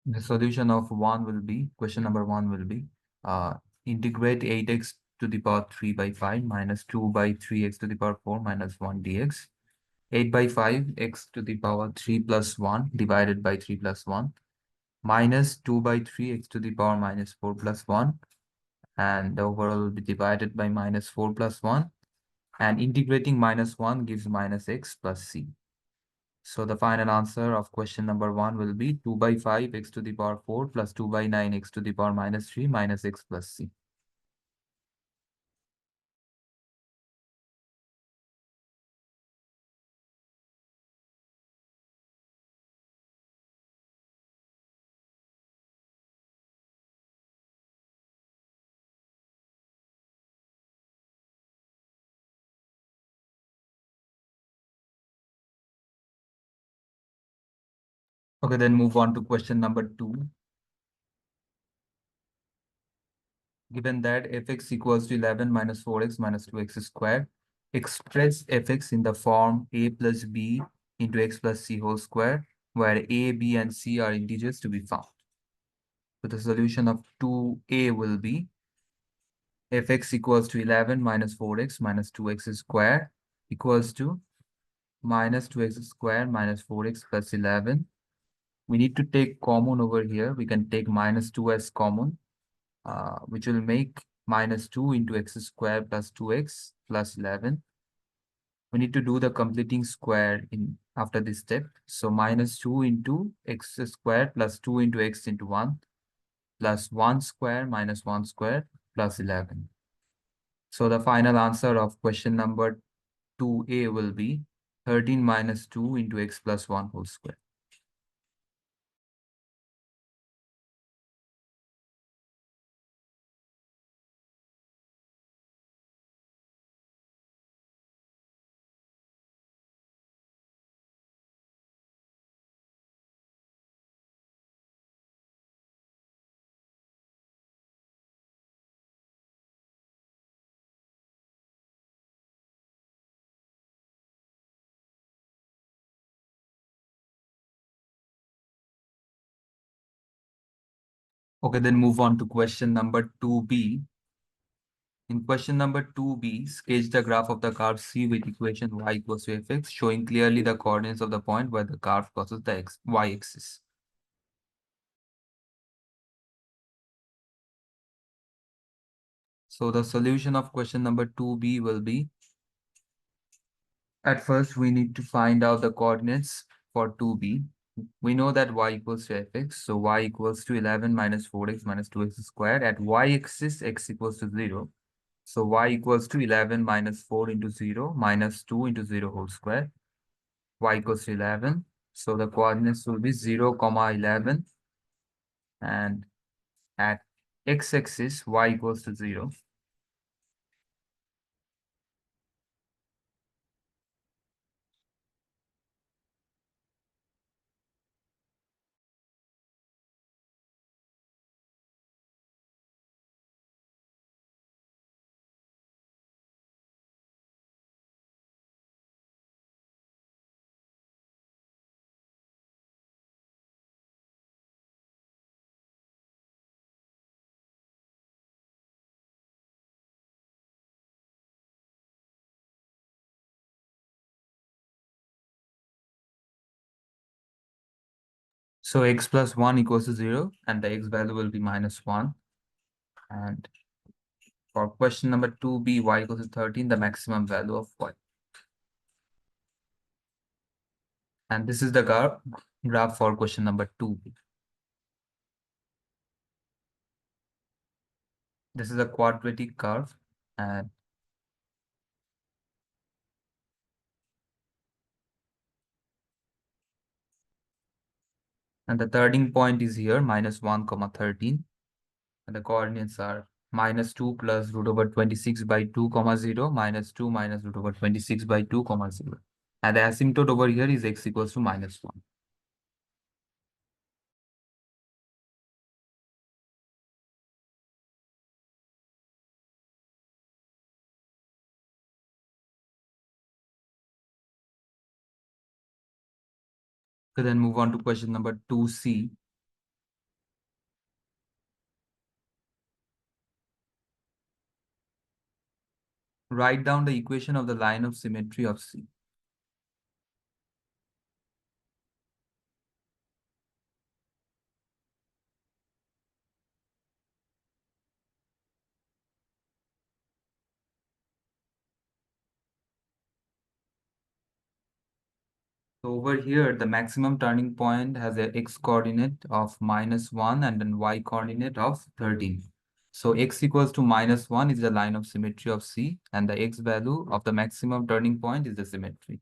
The solution of question number 1 will be, uh, integrate 8x to the power 3 by 5 minus 2 by 3x to the power 4 minus 1 dx. 8 by 5 x to the power 3 plus 1 divided by 3 plus 1 minus 2 by 3 x to the power minus 4 plus 1, and the overall will be divided by minus 4 plus 1, and integrating minus 1 gives minus x plus c. So the final answer of question number 1 will be 2 by 5 x to the power 4 plus 2 by 9 x to the power minus 3 minus x plus c. Okay, then move on to question number 2. Given that fx equals to 11 minus 4x minus 2x squared, express fx in the form a plus b into x plus c whole square, where a, b, and c are integers to be found. So the solution of 2a will be fx equals to 11 minus 4x minus 2x squared equals to minus 2x squared minus 4x plus 11. We need to take common over here. We can take minus 2 as common, which will make minus 2 into x squared plus 2x plus 11. We need to do the completing square in after this step. So minus 2 into x squared plus 2 into x into 1 plus 1 square minus 1 square plus 11. So the final answer of question number 2a will be 13 minus 2 into x plus 1 whole square. Okay, then move on to question number 2b. In question number 2b, sketch the graph of the curve C with equation y equals to fx, showing clearly the coordinates of the point where the curve crosses the y-axis. So the solution of question number 2b will be, at first we need to find out the coordinates for 2b. We know that y equals to fx, so y equals to 11 minus 4x minus 2x squared. At y-axis, x equals to 0. So y equals to 11 minus 4 into 0 minus 2 into 0 whole square. Y equals to 11. So the coordinates will be 0, comma 11. And at x-axis, y equals to 0. So x plus 1 equals to 0, and the x value will be minus 1. And for question number 2b, y equals to 13, the maximum value of y. And this is the graph for question number 2b. This is a quadratic curve, and the turning point is here, minus 1, comma 13. And the coordinates are minus 2 plus root over 26 by 2, comma 0, minus 2 minus root over 26 by 2, comma 0. And the asymptote over here is x equals to minus 1. So then move on to question number 2c. Write down the equation of the line of symmetry of C. So over here, the maximum turning point has a x coordinate of -1 and then y coordinate of 13. So x equals to -1 is the line of symmetry of C, and the x value of the maximum turning point is the symmetry.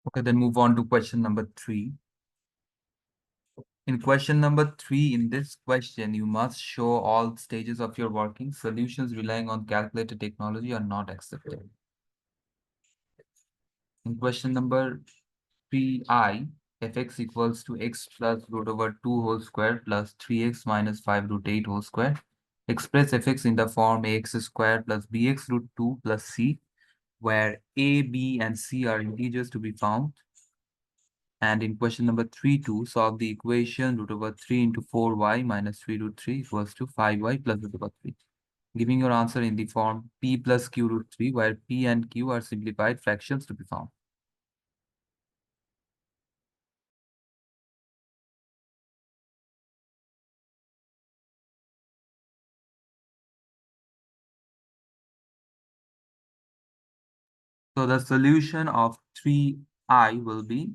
Okay, then move on to question number 3. In question number 3, in this question, you must show all stages of your working. Solutions relying on calculator technology are not accepted. In question number 3I, fx equals to x plus root over 2 whole square plus 3x minus 5 root 8 whole square. Express fx in the form ax square plus bx root 2 plus c, where a, b, and c are integers to be found. And in question number 3-2, solve the equation root over 3 into 4y minus 3 root 3 equals to 5y plus root over 3. Giving your answer in the form p plus q root 3, where p and q are simplified fractions to be found. So the solution of 3I will be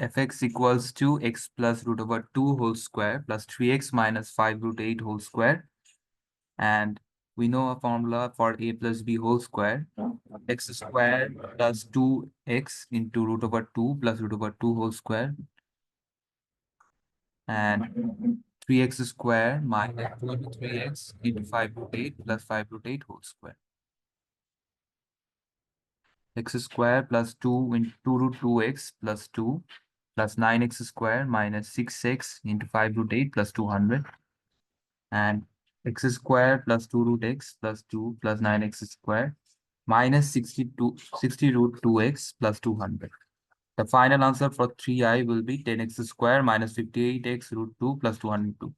fx equals to x plus root over 2 whole square plus 3x minus 5 root 8 whole square. And we know a formula for a plus b whole square. X square plus 2x into root over 2 plus root over 2 whole square. And 3x square minus 3x into 5 root 8 plus 5 root 8 whole square. X square plus 2 into 2 root 2x plus 2 plus 9x square minus 6x into 5 root 8 plus 200. And x square plus 2 root x plus 2 plus 9x square minus 60 root 2x plus 200. The final answer for 3I will be 10x square minus 58x root 2 plus 202.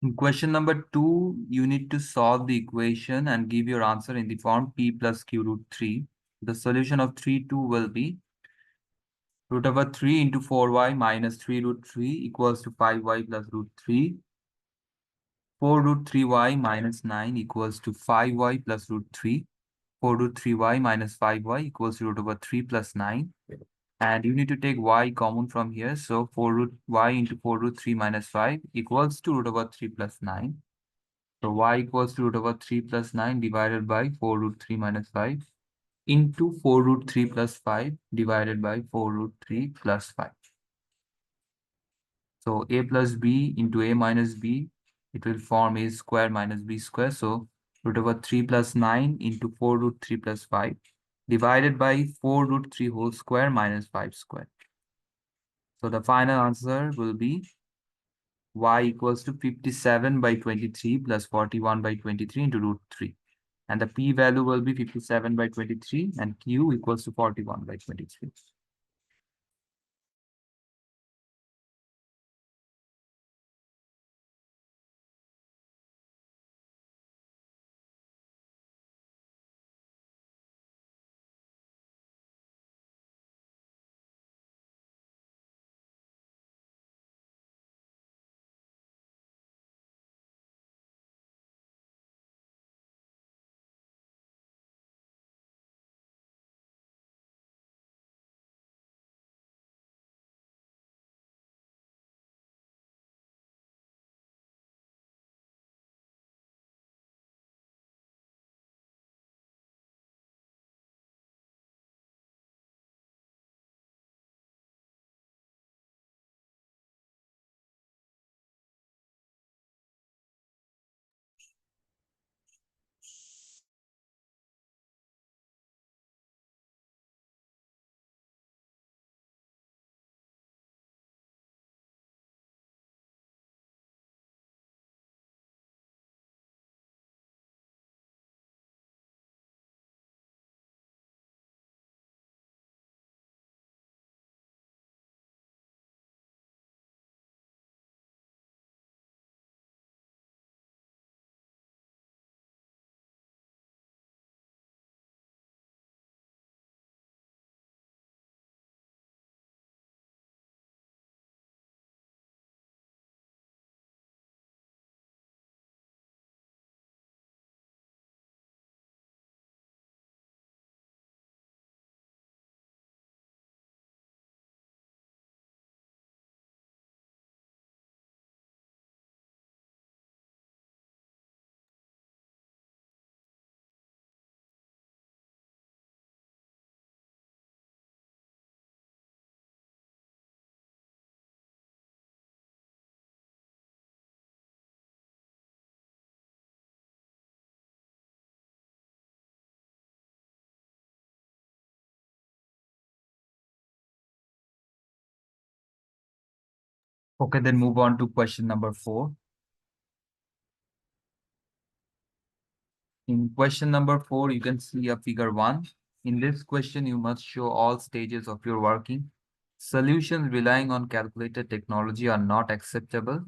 In question number 2, you need to solve the equation and give your answer in the form p plus q root 3. The solution of 3, 2 will be Root over 3 into 4y minus 3 root 3 equals to 5y plus root 3. 4 root 3y minus 9 equals to 5y plus root 3. 4 root 3y minus 5y equals to root over 3 plus 9. And you need to take y common from here. So 4 root y into 4 root 3 minus 5 equals to root over 3 plus 9. So y equals to root over 3 plus 9 divided by 4 root 3 minus 5 into 4 root 3 plus 5 divided by 4 root 3 plus 5. So a plus b into a minus b, it will form a square minus b square. So root over 3 plus 9 into 4 root 3 plus 5 divided by 4 root 3 whole square minus 5 square. So the final answer will be y equals to 57 by 23 plus 41 by 23 into root 3. And the p value will be 57 by 23 and q equals to 41 by 23. Okay, then move on to question number 4. In question number 4, you can see a figure 1. In this question, you must show all stages of your working. Solutions relying on calculator technology are not acceptable.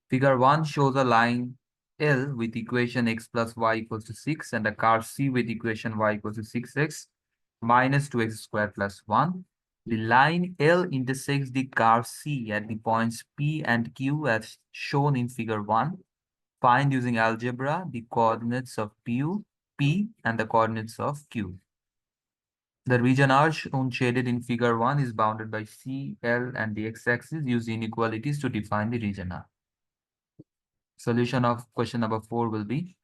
Figure 1 shows a line L with equation x plus y equals to 6 and a curve C with equation y equals to 6x minus 2x squared plus 1. The line L intersects the curve C at the points P and Q as shown in figure 1. Find using algebra the coordinates of P and the coordinates of Q. The region R shown shaded in figure 1 is bounded by C, L, and the x-axis. Use inequalities to define the region R. Solution of question number 4 will be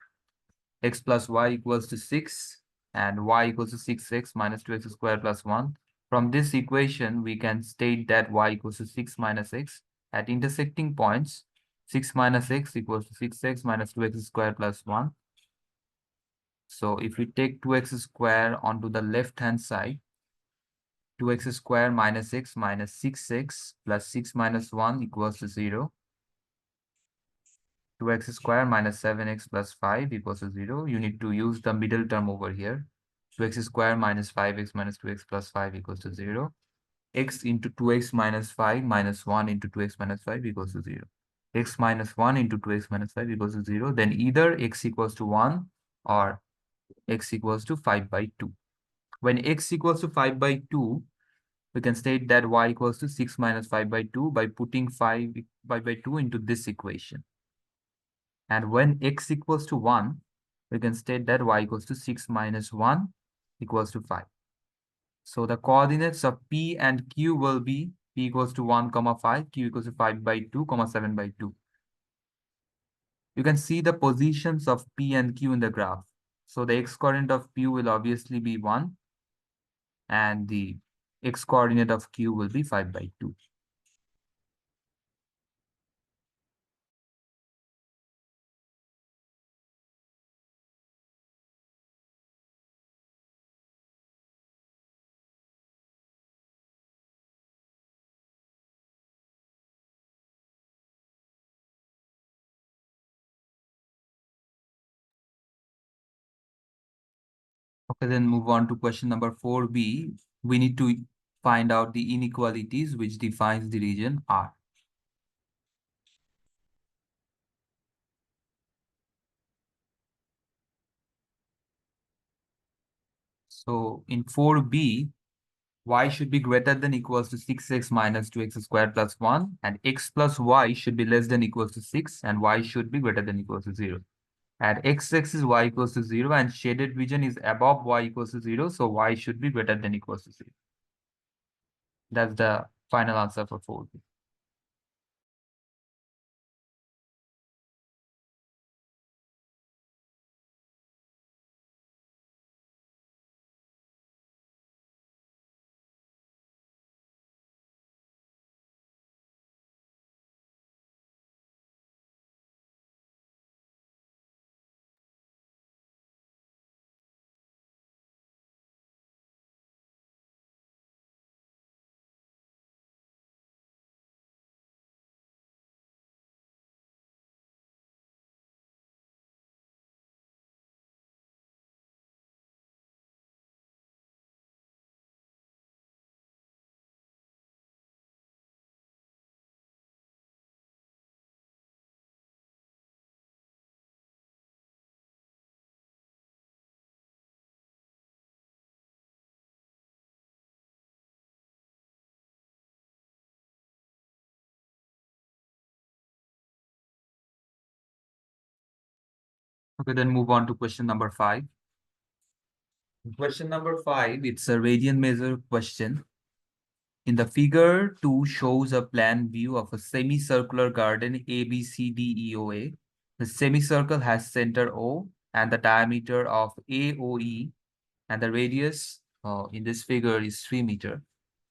x plus y equals to 6 and y equals to 6x minus 2x squared plus 1. From this equation, we can state that y equals to 6 minus x. At intersecting points, 6 minus x equals to 6x minus 2x squared plus 1. So if we take 2x squared onto the left-hand side, 2x squared minus x minus 6x plus 6 minus 1 equals to 0. 2x squared minus 7x plus 5 equals to 0. You need to use the middle term over here. 2x squared minus 5x minus 2x plus 5 equals to 0. X into 2x minus 5 minus 1 into 2x minus 5 equals to 0. X minus 1 into 2x minus 5 equals to 0. Then either x equals to 1 or x equals to 5 by 2. When x equals to 5 by 2, we can state that y equals to 6 minus 5 by 2 by putting 5 by 2 into this equation. And when x equals to 1, we can state that y equals to 6 minus 1 equals to 5. So the coordinates of P and Q will be P equals to 1, comma 5, Q equals to 5 by 2, comma 7 by 2. You can see the positions of P and Q in the graph. So the x coordinate of P will obviously be 1, and the x coordinate of Q will be 5 by 2. Okay, then move on to question number 4b. We need to find out the inequalities which defines the region R. So in 4b, y should be greater than equals to 6x minus 2x squared plus 1, and x plus y should be less than equals to 6, and y should be greater than equals to 0. At x-axis y equals to 0, and shaded region is above y equals to 0, so y should be greater than equals to 0. That's the final answer for 4b. Okay, then move on to question number 5. Question number 5, it's a radian measure question. In the figure 2 shows a plan view of a semicircular garden ABCDEOA. The semicircle has center O and the diameter of AOE, and the radius in this figure is 3 meter.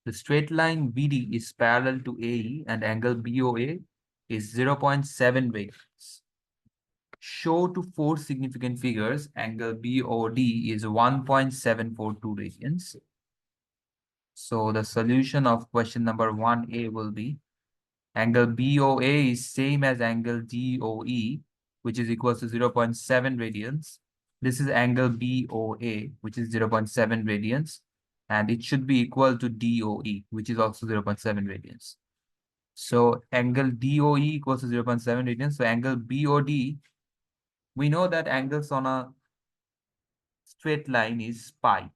The straight line BD is parallel to AE and angle BOA is 0.7 radians. Show to 4 significant figures, angle BOD is 1.742 radians. So the solution of question number 1A will be angle BOA is same as angle DOE, which is equals to 0.7 radians. This is angle BOA, which is 0.7 radians, and it should be equal to DOE, which is also 0.7 radians. So angle DOE equals to 0.7 radians. So angle BOD, we know that angles on a straight line is pi,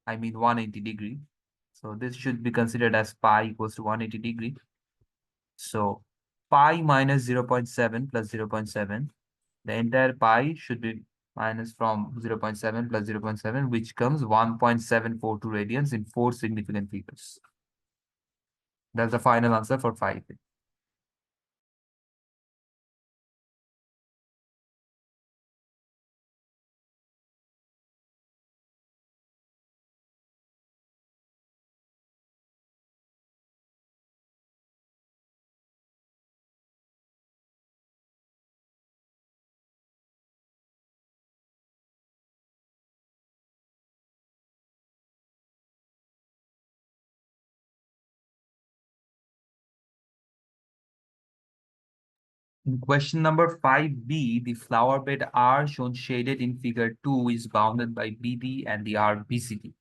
I mean 180 degree. So this should be considered as pi equals to 180 degree. So pi minus 0.7 plus 0.7, the entire pi should be minus from 0.7 plus 0.7, which comes 1.742 radians in 4 significant figures. That's the final answer for 5. In question number 5b, the flower bed R shown shaded in figure 2 is bounded by BD and the R BCD.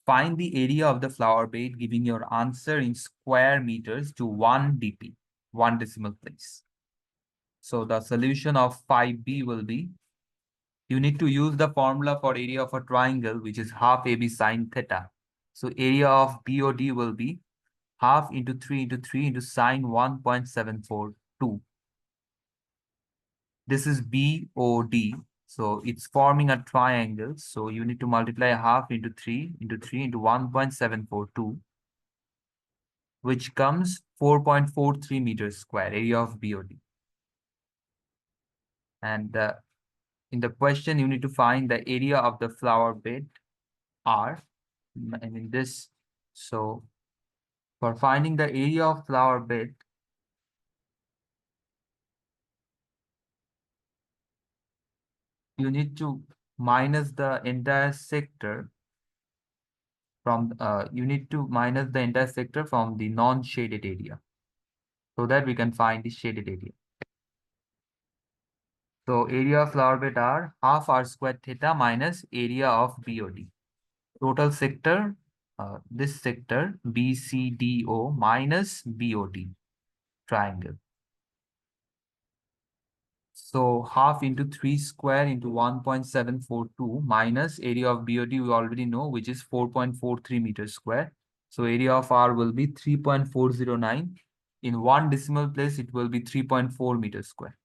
Find the area of the flower bed, giving your answer in square meters to 1 dp, 1 decimal place. So the solution of 5b will be, you need to use the formula for area of a triangle, which is half AB sine theta. So area of BOD will be half into 3 into 3 into sine 1.742. This is BOD. So it's forming a triangle. So you need to multiply half into 3 into 3 into 1.742, which comes 4.43 meters square, area of BOD. And in the question, you need to find the area of the flower bed R. I mean this. So for finding the area of flower bed, you need to minus the entire sector from you need to minus the entire sector from the non-shaded area so that we can find the shaded area. So area of flower bed R half R squared theta minus area of BOD. Total sector, this sector BCDO minus BOD triangle. So half into 3 square into 1.742 minus area of BOD we already know, which is 4.43 meters square. So area of R will be 3.409. In one decimal place, it will be 3.4 meters square.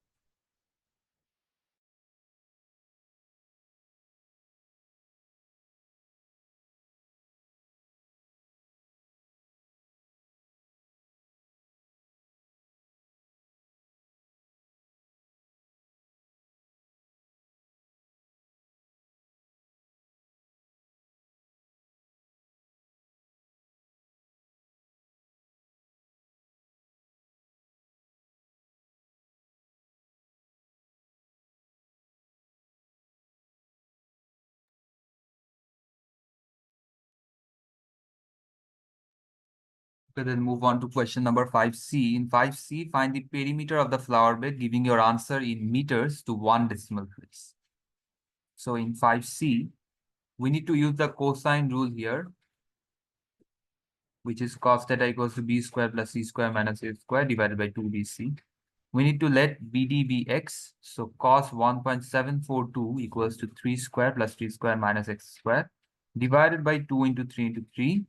Okay, then move on to question number 5C. In 5C, find the perimeter of the flower bed, giving your answer in meters to one decimal place. So in 5C, we need to use the cosine rule here, which is cos theta equals to b square plus c square minus a square divided by 2bc. We need to let BD be x. So cos 1.742 equals to 3 square plus 3 square minus x square divided by 2 into 3 into 3.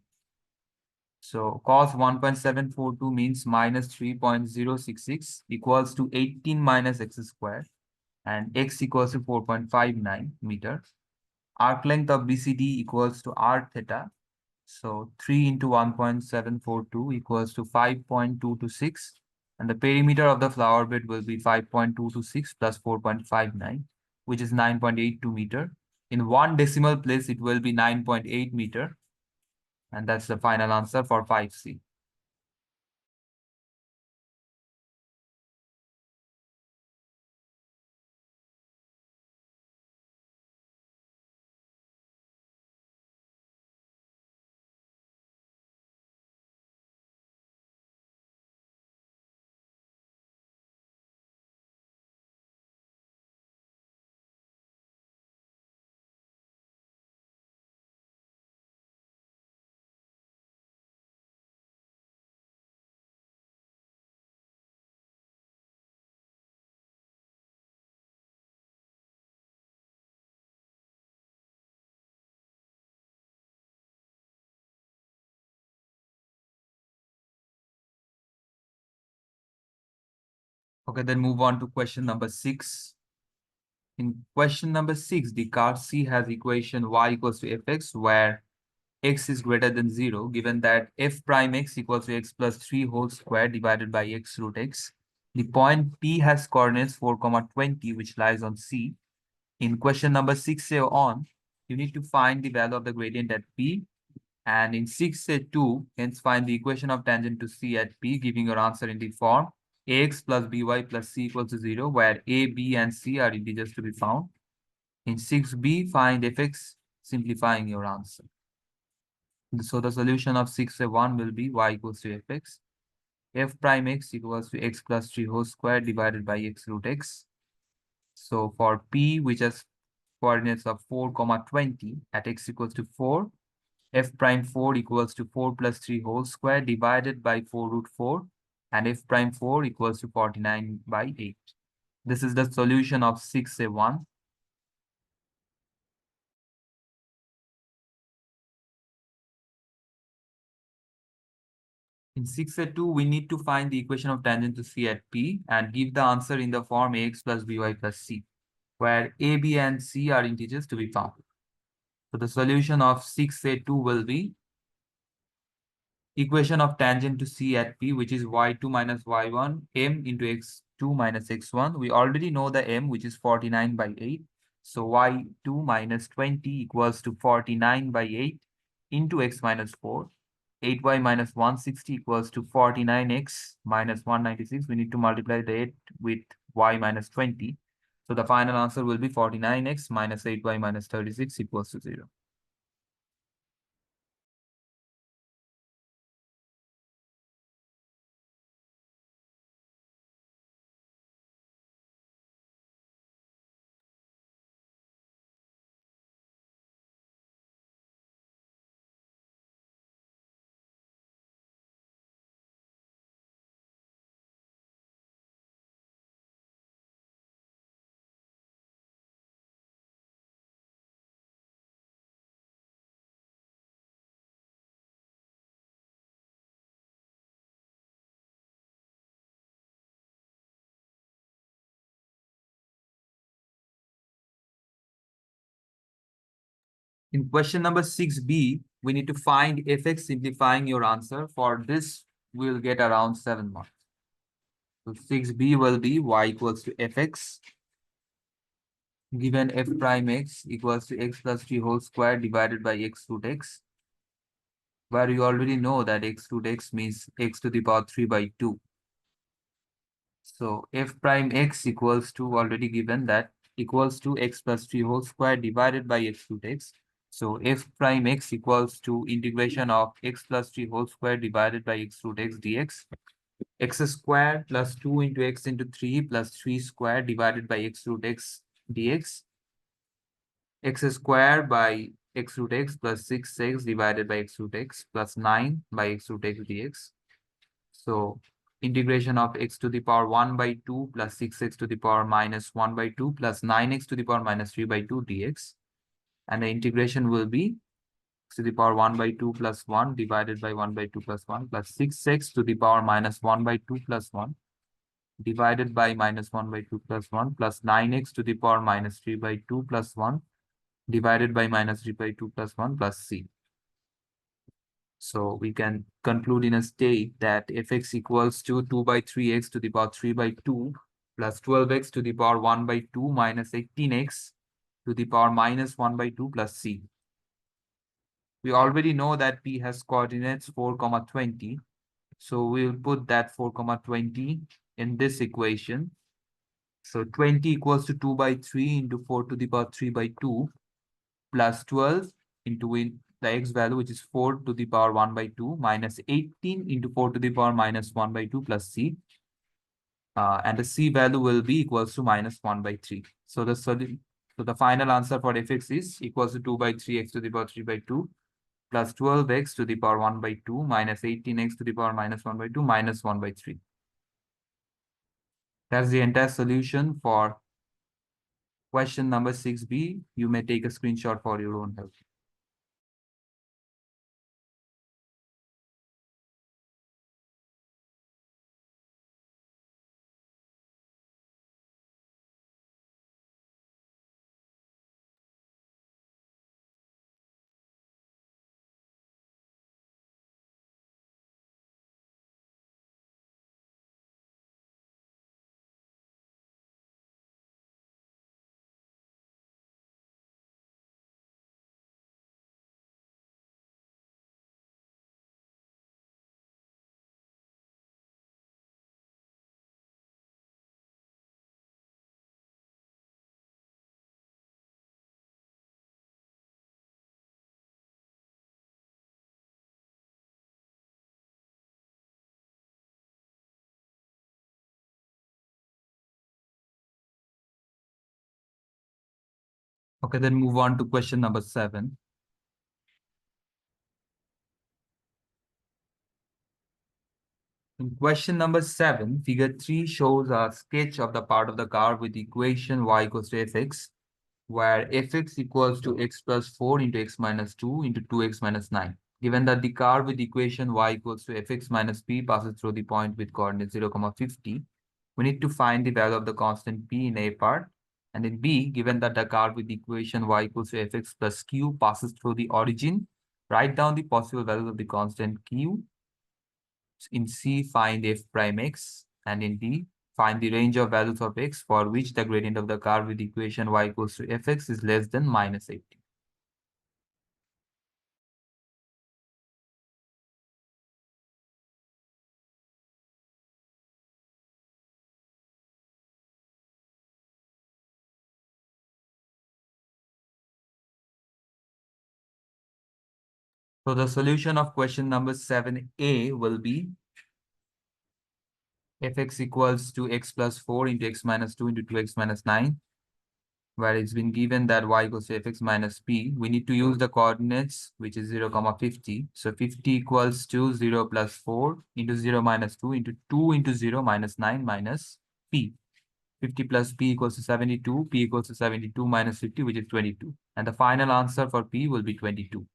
So cos 1.742 means minus 3.066 equals to 18 minus x square, and x equals to 4.59 meter. Arc length of BCD equals to r theta. So 3 into 1.742 equals to 5.226. And the perimeter of the flower bed will be 5.226 plus 4.59, which is 9.82 meter. In one decimal place, it will be 9.8 meter. And that's the final answer for 5C. Okay, then move on to question number 6. In question number 6, the card C has equation y equals to fx, where x is greater than 0, given that f prime x equals to x plus 3 whole square divided by x root x. The point P has coordinates 4, 20, which lies on C. In question number 6A on, you need to find the value of the gradient at P. And in 6A2, hence find the equation of tangent to C at P, giving your answer in the form ax plus by plus c equals to 0, where a, b, and c are integers to be found. In 6B, find fx, simplifying your answer. So the solution of 6A1 will be y equals to fx. F prime x equals to x plus 3 whole square divided by x root x. So for P, which has coordinates of 4, 20 at x equals to 4, f prime 4 equals to 4 plus 3 whole square divided by 4 root 4, and f prime 4 equals to 49 by 8. This is the solution of 6A1. In 6a2, we need to find the equation of tangent to C at P and give the answer in the form ax plus by plus c, where a, b, and c are integers to be found. So the solution of 6a2 will be equation of tangent to C at P, which is y2 minus y1, m into x2 minus x1. We already know the m, which is 49 by 8. So y2 minus 20 equals to 49 by 8 into x minus 4. 8y minus 160 equals to 49x minus 196. We need to multiply the 8 with y minus 20. So the final answer will be 49x minus 8y minus 36 equals to 0. In question number 6b, we need to find fx simplifying your answer. For this, we'll get around 7 marks. So 6b will be y equals to fx given f prime x equals to x plus 3 whole square divided by x root x, where you already know that x root x means x to the power 3 by 2. So f prime x equals to, already given that, equals to x plus 3 whole square divided by x root x. So f prime x equals to integration of x plus 3 whole square divided by x root x dx. X square plus 2 into x into 3 plus 3 square divided by x root x dx. X square by x root x plus 6x divided by x root x plus 9 by x root x dx. So integration of x to the power 1 by 2 plus 6x to the power minus 1 by 2 plus 9x to the power minus 3 by 2 dx. And the integration will be x to the power 1 by 2 plus 1 divided by 1 by 2 plus 1 plus 6x to the power minus 1 by 2 plus 1 divided by minus 1 by 2 plus 1 plus 9x to the power minus 3 by 2 plus 1 divided by minus 3 by 2 plus 1 plus c. So we can conclude in a state that fx equals to 2 by 3x to the power 3 by 2 plus 12x to the power 1 by 2 minus 18x to the power minus 1 by 2 plus c. We already know that p has coordinates 4, 20. So we'll put that 4, 20 in this equation. So 20 equals to 2 by 3 into 4 to the power 3 by 2 plus 12 into the x value, which is 4 to the power 1 by 2 minus 18 into 4 to the power minus 1 by 2 plus c. And the c value will be equals to minus 1 by 3. So the final answer for fx is equals to 2 by 3x to the power 3 by 2 plus 12x to the power 1 by 2 minus 18x to the power minus 1 by 2 minus 1 by 3. That's the entire solution for question number 6b. You may take a screenshot for your own help. Okay, then move on to question number 7. In question number 7, figure 3 shows a sketch of the part of the car with the equation y equals to fx, where fx equals to x plus 4 into x minus 2 into 2x minus 9. Given that the curve with equation y equals to fx minus p passes through the point with coordinate 0, 50, we need to find the value of the constant p in A part. And in B, given that the curve with equation y equals to fx plus q passes through the origin, write down the possible values of the constant q. In C, find f prime x. And in D, find the range of values of x for which the gradient of the curve with equation y equals to fx is less than minus 80. So the solution of question number 7a will be fx equals to x plus 4 into x minus 2 into 2x minus 9, where it's been given that y equals to fx minus p. We need to use the coordinates, which is 0, 50. So 50 equals to 0 plus 4 into 0 minus 2 into 2 into 0 minus 9 minus p. 50 plus p equals to 72. P equals to 72 minus 50, which is 22. And the final answer for p will be 22.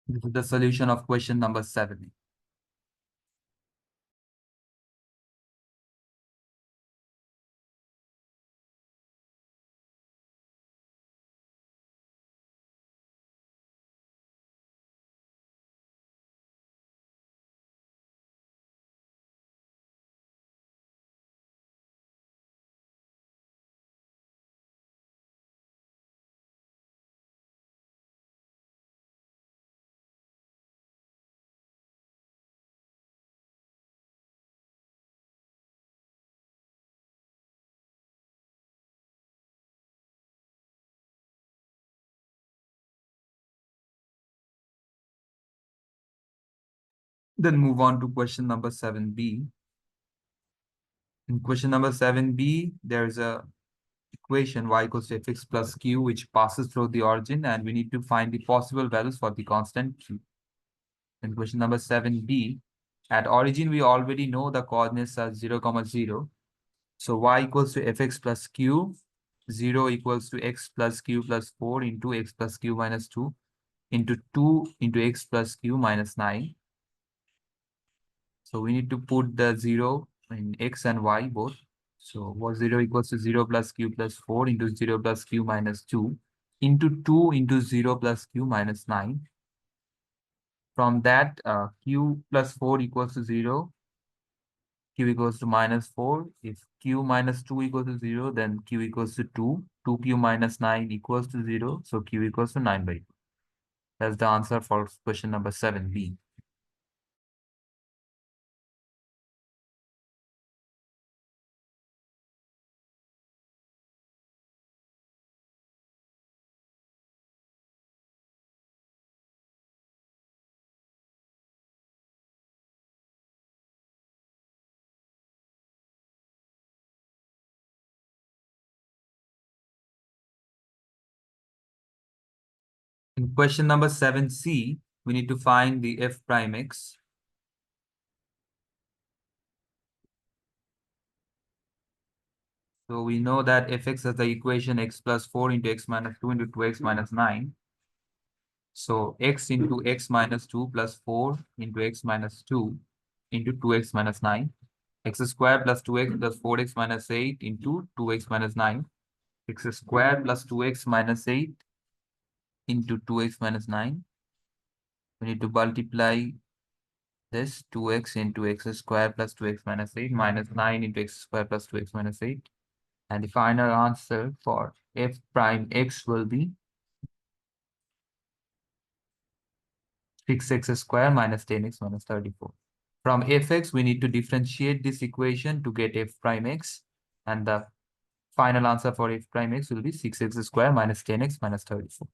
This is the solution of question number 7. Then move on to question number 7b. In question number 7b, there's a equation y equals to fx plus q, which passes through the origin, and we need to find the possible values for the constant q. In question number 7b, at origin, we already know the coordinates are 0, 0. So y equals to fx plus q, 0 equals to x plus q plus 4 into x plus q minus 2 into 2 into x plus q minus 9. So we need to put the 0 in x and y both. So what 0 equals to 0 plus q plus 4 into 0 plus q minus 2 into 2 into 0 plus q minus 9. From that, q plus 4 equals to 0, q equals to minus 4. If q minus 2 equals to 0, then q equals to 2. 2q minus 9 equals to 0, so q equals to 9 by 2. That's the answer for question number 7b. In question number 7c, we need to find the f prime x. So we know that fx has the equation x plus 4 into x minus 2 into 2x minus 9. So x into x minus 2 plus 4 into x minus 2 into 2x minus 9. X squared plus 2x plus 4x minus 8 into 2x minus 9. X squared plus 2x minus 8 into 2x minus 9. We need to multiply this 2x into x squared plus 2x minus 8 minus 9 into x squared plus 2x minus 8. And the final answer for f prime x will be 6x squared minus 10x minus 34. From fx, we need to differentiate this equation to get f prime x. And the final answer for f prime x will be 6x squared minus 10x minus 34.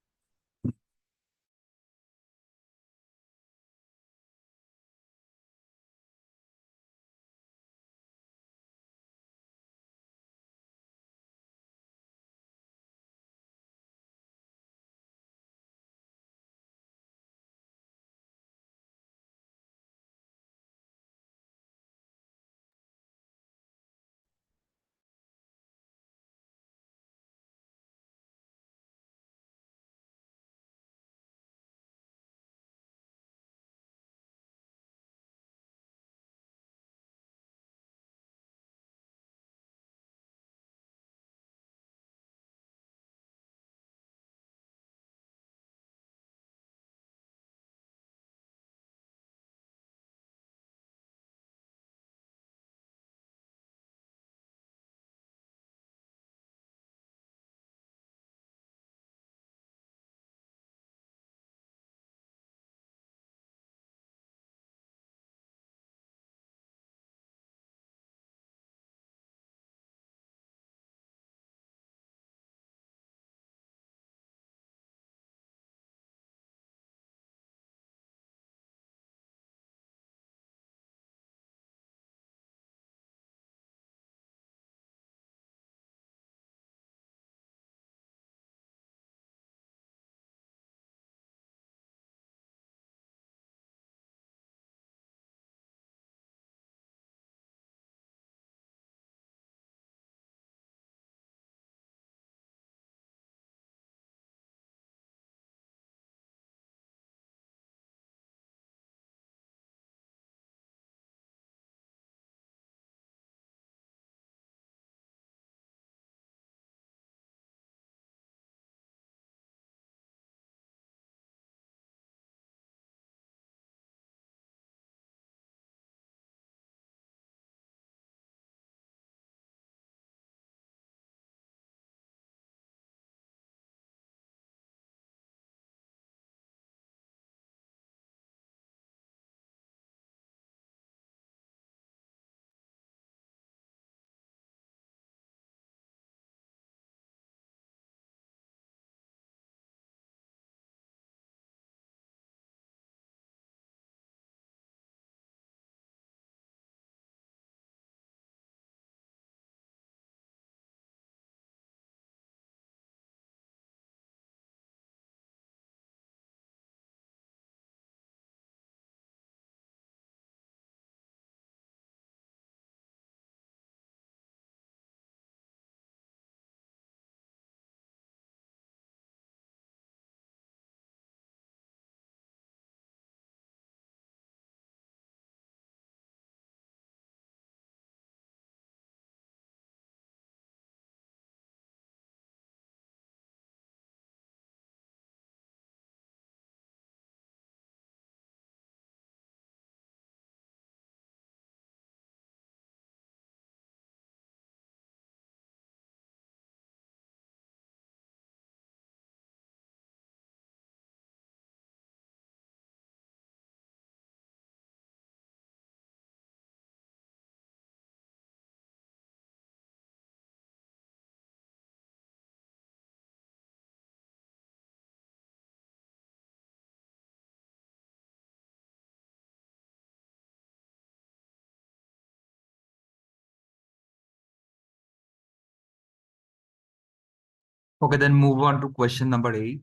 Okay, then move on to question number 8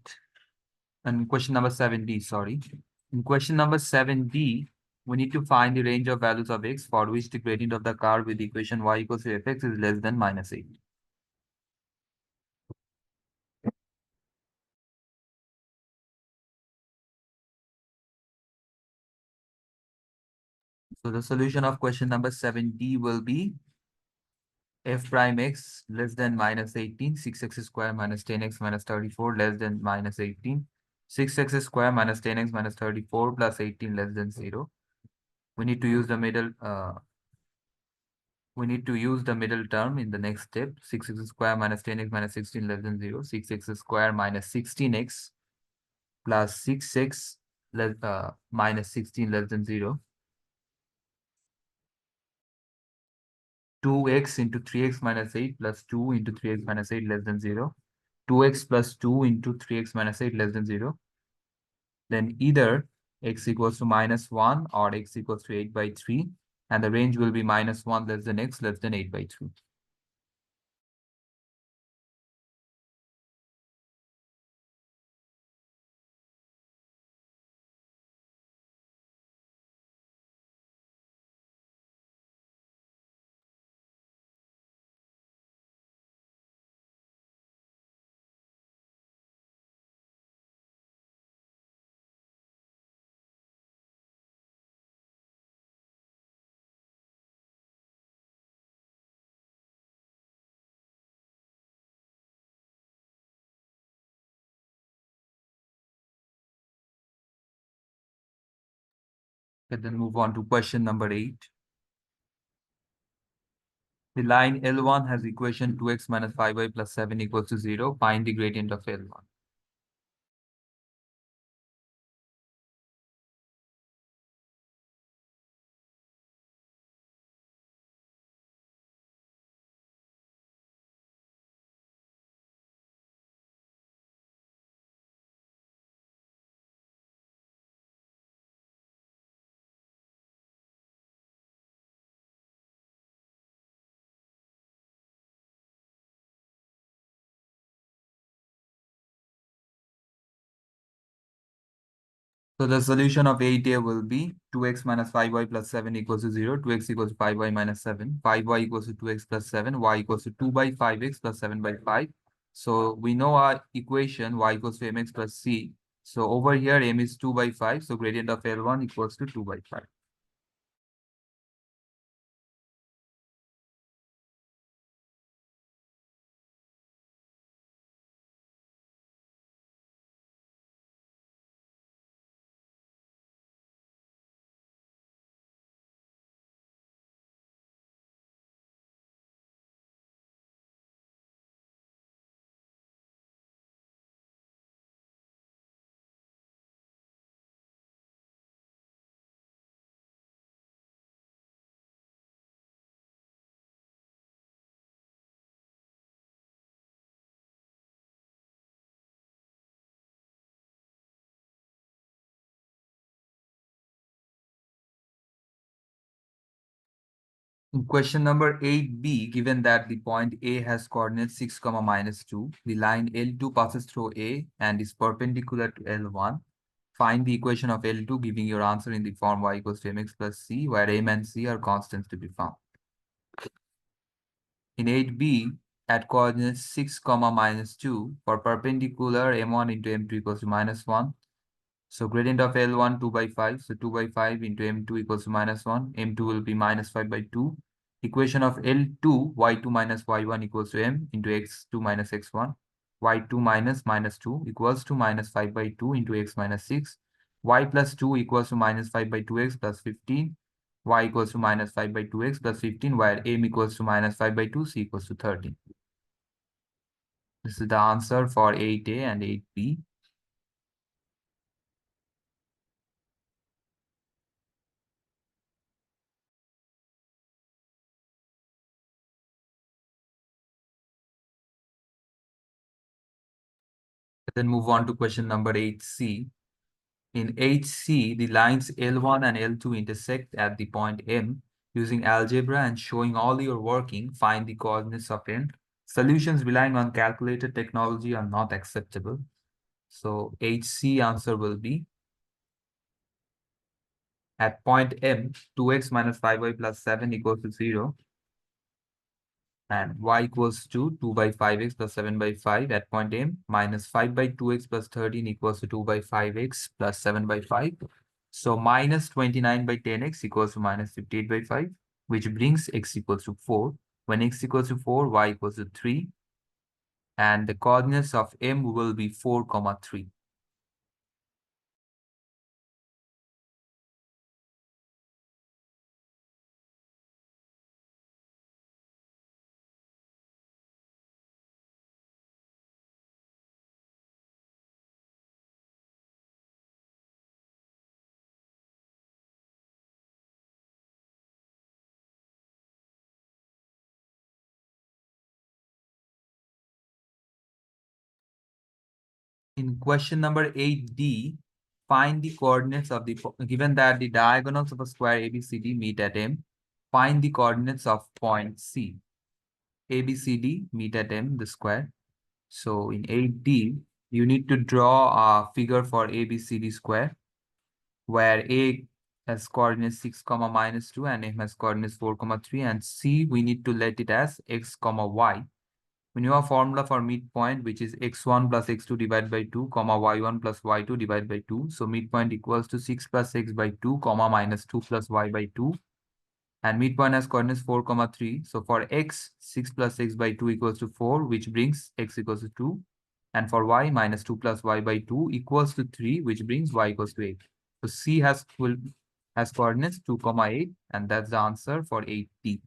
and question number 7D, sorry. In question number 7D, we need to find the range of values of x for which the gradient of the curve with the equation y equals to fx is less than -8. So the solution of question number 7D will be f prime x less than -18, 6x square minus 10x minus 34 less than -18, 6x square minus 10x minus 34 plus 18 less than 0. We need to use the middle term in the next step. 6x square minus 10x minus 16 less than 0. 6x square minus 16x plus 6x minus 16 less than 0. 2x into 3x minus 8 plus 2 into 3x minus 8 less than 0. 2x plus 2 into 3x minus 8 less than 0. Then either x equals to -1 or x equals to 8 by 3. And the range will be -1 less than x less than 8 by 3. Okay, then move on to question number 8. The line L1 has equation 2x minus 5y plus 7 equals to 0. Find the gradient of L1. So the solution of 8a will be 2x minus 5y plus 7 equals to 0, 2x equals to 5y minus 7, 5y equals to 2x plus 7, y equals to 2 by 5x plus 7 by 5. So we know our equation y equals to mx plus c. So over here m is 2 by 5. So gradient of L1 equals to 2 by 5. In question number 8b, given that the point A has coordinates 6, comma -2, the line L2 passes through A and is perpendicular to L1. Find the equation of L2, giving your answer in the form y equals to mx plus c, where m and c are constants to be found. In 8b, at coordinates 6, comma -2, for perpendicular m1 into m2 equals to -1. So gradient of L1 2 by 5. So 2 by 5 into m2 equals to -1. m2 will be -5 by 2. Equation of L2 y2 minus y1 equals to m into x2 minus x1. y2 minus -2 equals to -5 by 2 into x minus 6. Y plus 2 equals to -5 by 2x plus 15. Y equals to -5 by 2x plus 15, where m equals to -5 by 2, c equals to 13. This is the answer for 8a and 8b. Then move on to question number 8c. In 8c, the lines L1 and L2 intersect at the point M. Using algebra and showing all your working, find the coordinates of M. Solutions relying on calculator technology are not acceptable. So HC answer will be at point M, 2x minus 5y plus 7 equals to 0. And y equals to 2 by 5x plus 7 by 5 at point M, minus 5 by 2x plus 13 equals to 2 by 5x plus 7 by 5. So minus 29 by 10x equals to minus 58 by 5, which brings x equals to 4. When x equals to 4, y equals to 3. And the coordinates of M will be 4, 3. In question number 8D, find the coordinates of the, given that the diagonals of a square ABCD meet at M, find the coordinates of point C. ABCD meet at M, the square. So in 8D, you need to draw a figure for ABCD square, where A has coordinates 6, minus 2, and M has coordinates 4, 3, and C, we need to let it as x, y. We know a formula for midpoint, which is x1 plus x2 divided by 2, y1 plus y2 divided by 2. So midpoint equals to 6 plus x by 2, minus 2 plus y by 2. And midpoint has coordinates 4, 3. So for x, 6 plus x by 2 equals to 4, which brings x equals to 2. And for y, minus 2 plus y by 2 equals to 3, which brings y equals to 8. So C has coordinates 2, 8, and that's the answer for 8D.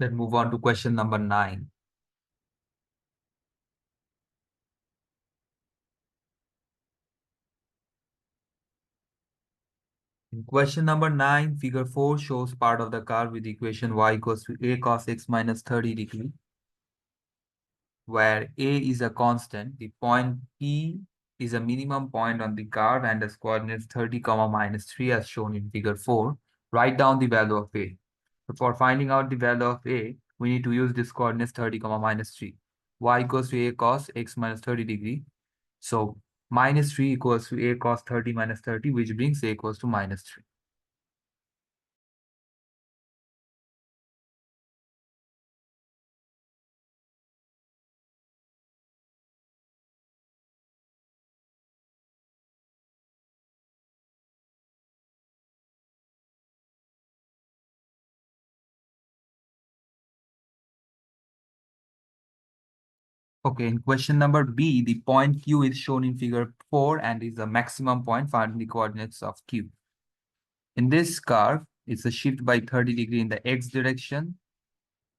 Let's move on to question number 9. In question number 9, figure 4 shows part of the curve with equation y equals to a cos x minus 30 degree, where a is a constant. The point P is a minimum point on the curve and its coordinates 30, minus 3 as shown in figure 4. Write down the value of a. So for finding out the value of a, we need to use this coordinates 30, minus 3. Y equals to a cos x minus 30 degree. So minus 3 equals to a cos 30 minus 30, which brings a equals to minus 3. Okay, in question number B, the point Q is shown in figure 4 and is the maximum point found in the coordinates of Q. In this curve, it's a shift by 30 degree in the x direction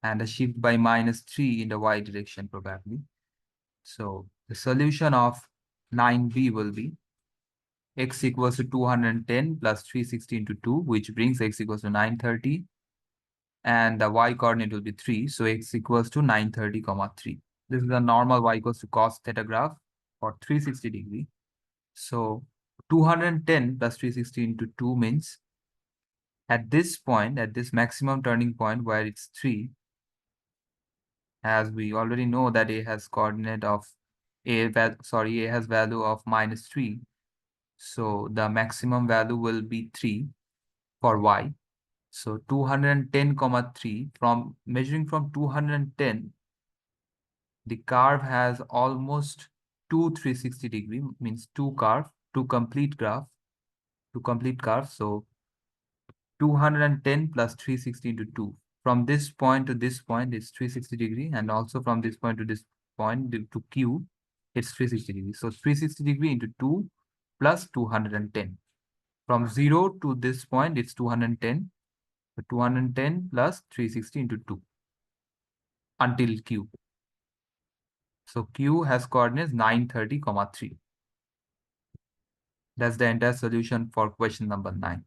and a shift by minus 3 in the y direction probably. So the solution of 9B will be x equals to 210 plus 360 into 2, which brings x equals to 930. And the y coordinate will be 3. So x equals to 930, 3. This is the normal y equals to cos theta graph. for 360 degree. So 210 plus 360 into 2 means at this point, at this maximum turning point where it's 3, as we already know that A has coordinate of A has value of -3. So the maximum value will be 3 for Y. So 210 comma 3, from measuring from 210, the curve has almost two 360 degree, means two complete curve. So 210 plus 360 into 2. From this point to this point is 360 degree, and also from this point to this point to Q, it's 360 degree. So 360 degree into 2 plus 210. From 0 to this point, it's 210. So 210 plus 360 into 2 until Q. So Q has coordinates 930, 3. That's the entire solution for question number 9.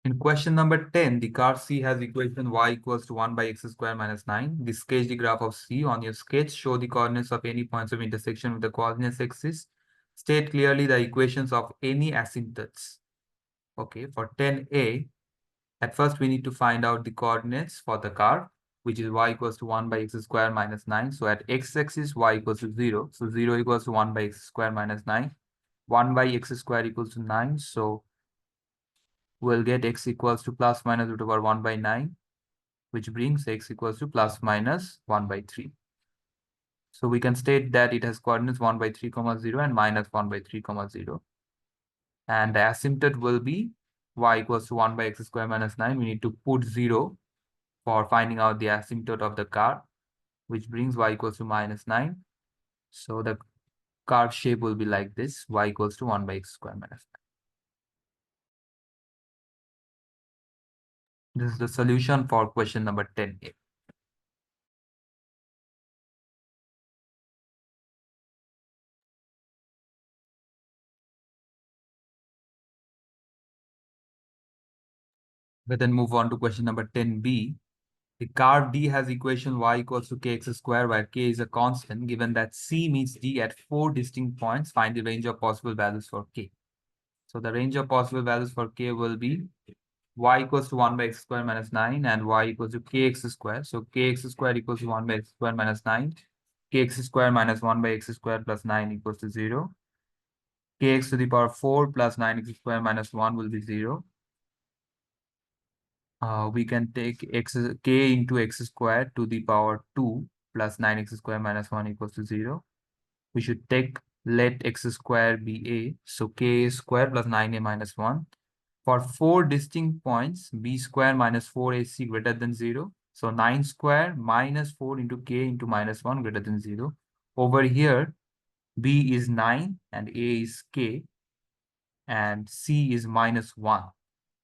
In question number 10, the curve C has equation y equals to 1 by x square minus 9. The sketch the graph of C. On your sketch, show the coordinates of any points of intersection with the coordinates axis. State clearly the equations of any asymptotes. Okay, for 10A, at first we need to find out the coordinates for the curve, which is y equals to 1 by x square minus 9. So at x-axis, y equals to 0. So 0 equals to 1 by x square minus 9. 1 by x square equals to 9. So we'll get x equals to plus minus root over 1 by 9, which brings x equals to plus minus 1 by 3. So we can state that it has coordinates 1 by 3, 0 and minus 1 by 3, 0. And the asymptote will be y equals to 1 by x square minus 9. We need to put 0 for finding out the asymptote of the curve, which brings y equals to minus 9. So the curve shape will be like this, y equals to 1 by x square minus 9. This is the solution for question number 10A. We then move on to question number 10B. The curve D has equation y equals to kx square, where k is a constant. Given that C meets D at 4 distinct points, find the range of possible values for k. So the range of possible values for k will be y equals to 1 by x square minus 9 and y equals to kx square. So kx square equals to 1 by x square minus 9. Kx square minus 1 by x square plus 9 equals to 0. Kx to the power 4 plus 9x square minus 1 will be 0. We can take k into x square to the power 2 plus 9x square minus 1 equals to 0. We should let x square be a. So k square plus 9a minus 1. For 4 distinct points, b square minus 4ac greater than 0. So 9 square minus 4 into k into minus 1 greater than 0. Over here, b is 9 and a is k and c is minus 1.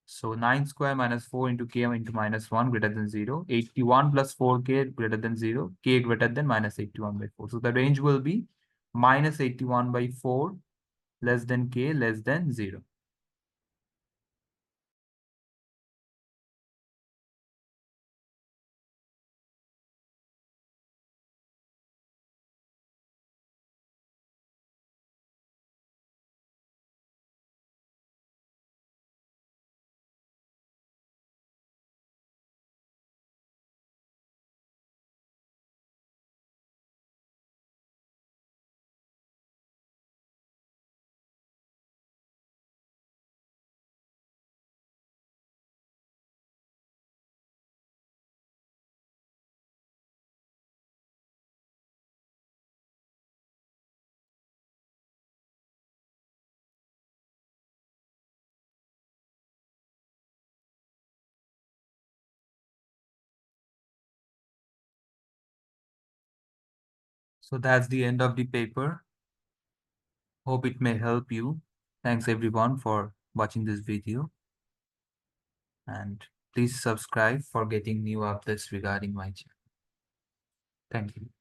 So 9 square minus 4 into k into minus 1 greater than 0. 81 plus 4k greater than 0. K greater than minus 81 by 4. So the range will be minus 81 by 4 less than k less than 0. So that's the end of the paper. Hope it may help you. Thanks everyone for watching this video. And please subscribe for getting new updates regarding my channel. Thank you.